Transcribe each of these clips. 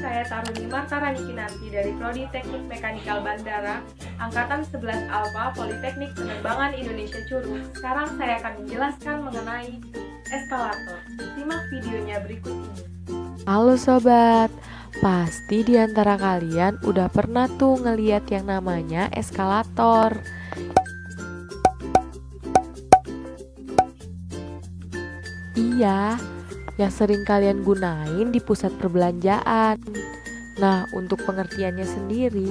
saya Taruni Martarani Kinanti dari Prodi Teknik Mekanikal Bandara, Angkatan 11 Alfa Politeknik Penerbangan Indonesia Curug. Sekarang saya akan menjelaskan mengenai eskalator. Simak videonya berikut ini. Halo sobat, pasti di antara kalian udah pernah tuh ngeliat yang namanya eskalator. Iya, yang sering kalian gunain di pusat perbelanjaan. Nah, untuk pengertiannya sendiri,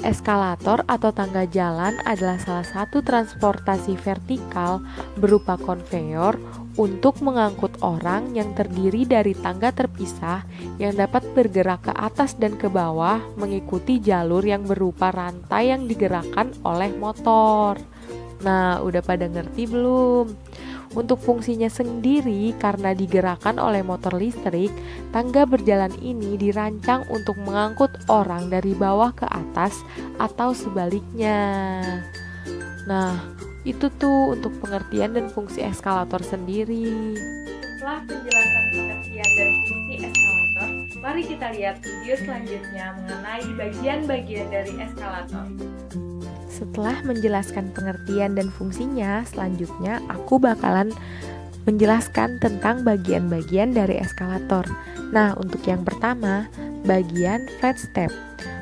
eskalator atau tangga jalan adalah salah satu transportasi vertikal berupa konveyor untuk mengangkut orang yang terdiri dari tangga terpisah yang dapat bergerak ke atas dan ke bawah mengikuti jalur yang berupa rantai yang digerakkan oleh motor. Nah, udah pada ngerti belum? Untuk fungsinya sendiri, karena digerakkan oleh motor listrik, tangga berjalan ini dirancang untuk mengangkut orang dari bawah ke atas atau sebaliknya. Nah, itu tuh untuk pengertian dan fungsi eskalator sendiri. Setelah penjelasan pengertian dan fungsi eskalator, mari kita lihat video selanjutnya mengenai bagian-bagian dari eskalator. Setelah menjelaskan pengertian dan fungsinya, selanjutnya aku bakalan menjelaskan tentang bagian-bagian dari eskalator. Nah, untuk yang pertama, bagian flat step.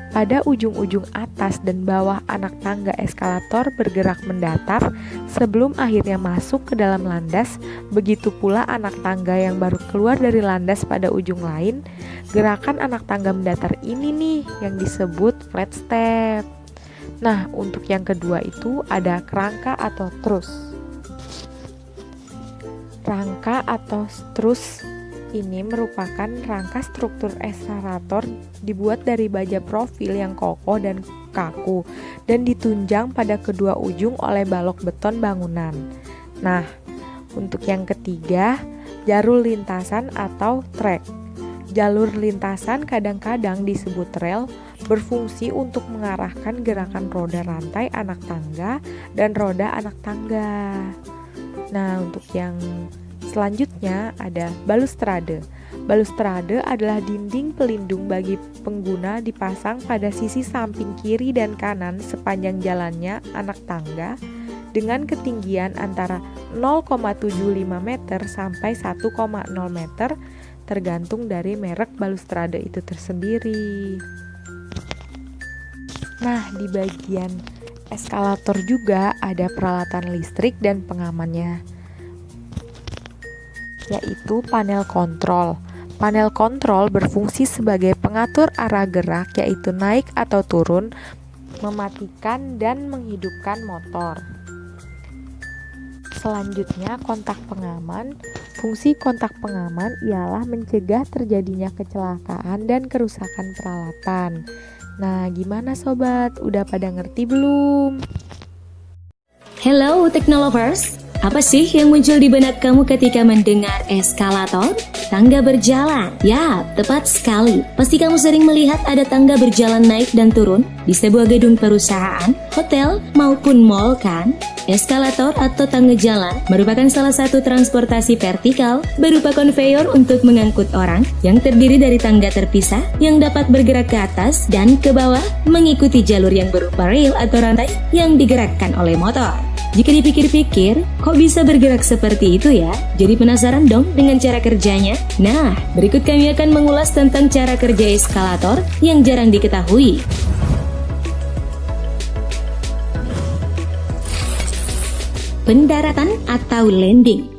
Pada ujung-ujung atas dan bawah anak tangga eskalator bergerak mendatar sebelum akhirnya masuk ke dalam landas. Begitu pula anak tangga yang baru keluar dari landas pada ujung lain. Gerakan anak tangga mendatar ini nih yang disebut flat step. Nah, untuk yang kedua itu ada kerangka atau trus. Rangka atau trus ini merupakan rangka struktur eskalator dibuat dari baja profil yang kokoh dan kaku dan ditunjang pada kedua ujung oleh balok beton bangunan. Nah, untuk yang ketiga, jalur lintasan atau track. Jalur lintasan kadang-kadang disebut rel, berfungsi untuk mengarahkan gerakan roda rantai anak tangga dan roda anak tangga. Nah, untuk yang selanjutnya ada balustrade. Balustrade adalah dinding pelindung bagi pengguna dipasang pada sisi samping kiri dan kanan sepanjang jalannya anak tangga dengan ketinggian antara 0,75 meter sampai 1,0 meter tergantung dari merek balustrade itu tersendiri. Nah, di bagian eskalator juga ada peralatan listrik dan pengamannya, yaitu panel kontrol. Panel kontrol berfungsi sebagai pengatur arah gerak, yaitu naik atau turun, mematikan dan menghidupkan motor. Selanjutnya, kontak pengaman. Fungsi kontak pengaman ialah mencegah terjadinya kecelakaan dan kerusakan peralatan. Nah, gimana sobat? Udah pada ngerti belum? Hello Technolovers, apa sih yang muncul di benak kamu ketika mendengar eskalator? Tangga berjalan. Ya, tepat sekali. Pasti kamu sering melihat ada tangga berjalan naik dan turun di sebuah gedung perusahaan, hotel, maupun mall kan? Eskalator atau tangga jalan merupakan salah satu transportasi vertikal berupa konveyor untuk mengangkut orang yang terdiri dari tangga terpisah yang dapat bergerak ke atas dan ke bawah mengikuti jalur yang berupa rel atau rantai yang digerakkan oleh motor. Jika dipikir-pikir, kok bisa bergerak seperti itu ya? Jadi penasaran dong dengan cara kerjanya? Nah, berikut kami akan mengulas tentang cara kerja eskalator yang jarang diketahui. Pendaratan atau landing.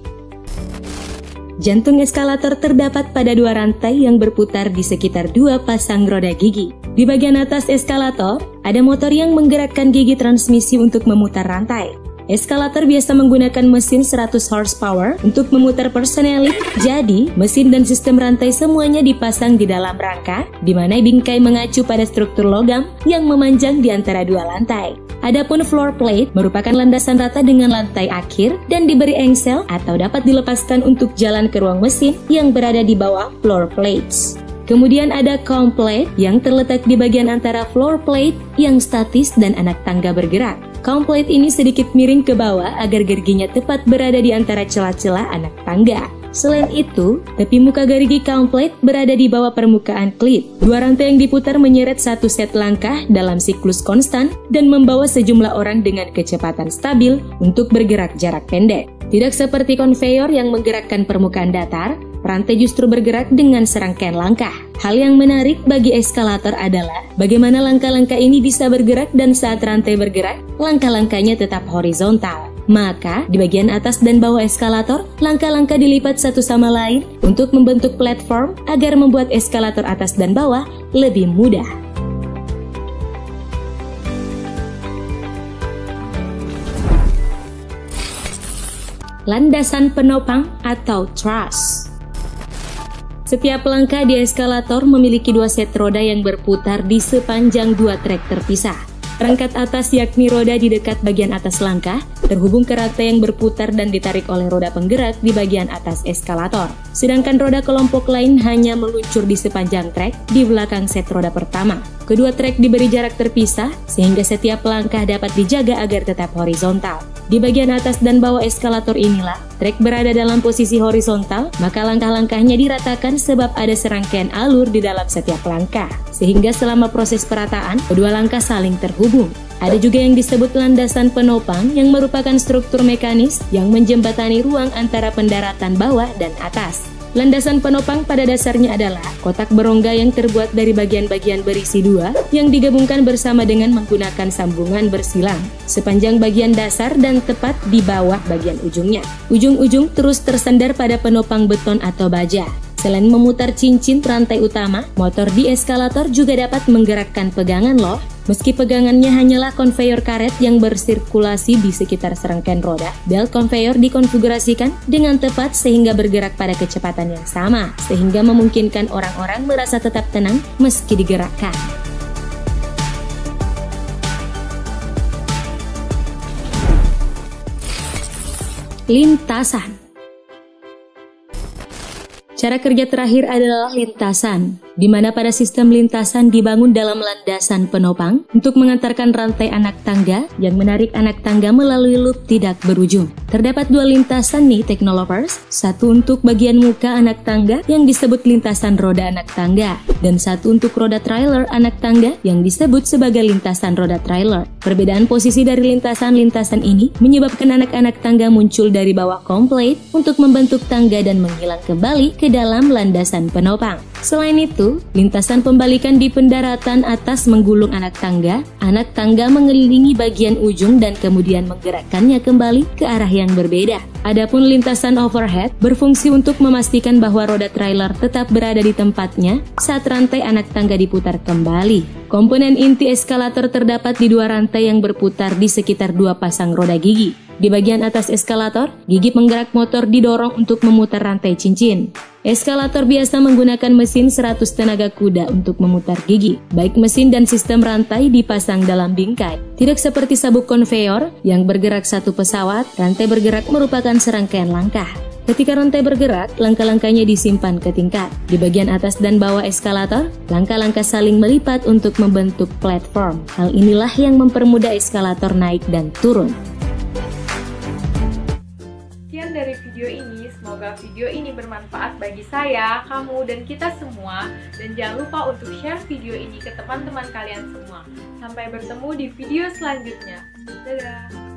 Jantung eskalator terdapat pada dua rantai yang berputar di sekitar dua pasang roda gigi. Di bagian atas eskalator, ada motor yang menggerakkan gigi transmisi untuk memutar rantai. Eskalator biasa menggunakan mesin 100 horsepower untuk memutar personeling. Jadi, mesin dan sistem rantai semuanya dipasang di dalam rangka, di mana bingkai mengacu pada struktur logam yang memanjang di antara dua lantai. Adapun floor plate merupakan landasan rata dengan lantai akhir dan diberi engsel atau dapat dilepaskan untuk jalan ke ruang mesin yang berada di bawah floor plates. Kemudian ada comb plate yang terletak di bagian antara floor plate yang statis dan anak tangga bergerak. Comb plate ini sedikit miring ke bawah agar gerginya tepat berada di antara celah-celah anak tangga. Selain itu, tepi muka gerigi kaum-plate berada di bawah permukaan klit. Dua rantai yang diputar menyeret satu set langkah dalam siklus konstan dan membawa sejumlah orang dengan kecepatan stabil untuk bergerak jarak pendek. Tidak seperti konveyor yang menggerakkan permukaan datar, rantai justru bergerak dengan serangkaian langkah. Hal yang menarik bagi eskalator adalah bagaimana langkah-langkah ini bisa bergerak dan saat rantai bergerak, langkah-langkahnya tetap horizontal. Maka, di bagian atas dan bawah eskalator, langkah-langkah dilipat satu sama lain untuk membentuk platform agar membuat eskalator atas dan bawah lebih mudah. Landasan penopang atau truss. Setiap langkah di eskalator memiliki dua set roda yang berputar di sepanjang dua trek terpisah. Rangkat atas yakni roda di dekat bagian atas langkah terhubung ke rantai yang berputar dan ditarik oleh roda penggerak di bagian atas eskalator. Sedangkan roda kelompok lain hanya meluncur di sepanjang trek di belakang set roda pertama. Kedua trek diberi jarak terpisah sehingga setiap langkah dapat dijaga agar tetap horizontal. Di bagian atas dan bawah eskalator inilah, trek berada dalam posisi horizontal, maka langkah-langkahnya diratakan sebab ada serangkaian alur di dalam setiap langkah. Sehingga selama proses perataan, kedua langkah saling terhubung. Ada juga yang disebut landasan penopang yang merupakan struktur mekanis yang menjembatani ruang antara pendaratan bawah dan atas. Landasan penopang pada dasarnya adalah kotak berongga yang terbuat dari bagian-bagian berisi dua yang digabungkan bersama dengan menggunakan sambungan bersilang sepanjang bagian dasar dan tepat di bawah bagian ujungnya. Ujung-ujung terus tersandar pada penopang beton atau baja. Selain memutar cincin rantai utama, motor di eskalator juga dapat menggerakkan pegangan loh. Meski pegangannya hanyalah konveyor karet yang bersirkulasi di sekitar serangkaian roda, belt konveyor dikonfigurasikan dengan tepat sehingga bergerak pada kecepatan yang sama, sehingga memungkinkan orang-orang merasa tetap tenang meski digerakkan. Lintasan. Cara kerja terakhir adalah lintasan, di mana pada sistem lintasan dibangun dalam landasan penopang untuk mengantarkan rantai anak tangga yang menarik anak tangga melalui loop tidak berujung. Terdapat dua lintasan nih Technolovers, satu untuk bagian muka anak tangga yang disebut lintasan roda anak tangga, dan satu untuk roda trailer anak tangga yang disebut sebagai lintasan roda trailer. Perbedaan posisi dari lintasan-lintasan ini menyebabkan anak-anak tangga muncul dari bawah kompleit untuk membentuk tangga dan menghilang kembali ke dalam landasan penopang. Selain itu, lintasan pembalikan di pendaratan atas menggulung anak tangga mengelilingi bagian ujung dan kemudian menggerakkannya kembali ke arah yang berbeda. Adapun lintasan overhead berfungsi untuk memastikan bahwa roda trailer tetap berada di tempatnya saat rantai anak tangga diputar kembali. Komponen inti eskalator terdapat di dua rantai yang berputar di sekitar dua pasang roda gigi. Di bagian atas eskalator, gigi penggerak motor didorong untuk memutar rantai cincin. Eskalator biasa menggunakan mesin 100 tenaga kuda untuk memutar gigi. Baik mesin dan sistem rantai dipasang dalam bingkai. Tidak seperti sabuk konveyor yang bergerak satu pesawat, rantai bergerak merupakan serangkaian langkah. Ketika rantai bergerak, langkah-langkahnya disimpan ke tingkat. Di bagian atas dan bawah eskalator, langkah-langkah saling melipat untuk membentuk platform. Hal inilah yang mempermudah eskalator naik dan turun. Sekian dari video ini, semoga video ini bermanfaat bagi saya, kamu, dan kita semua. Dan jangan lupa untuk share video ini ke teman-teman kalian semua. Sampai bertemu di video selanjutnya. Dadah!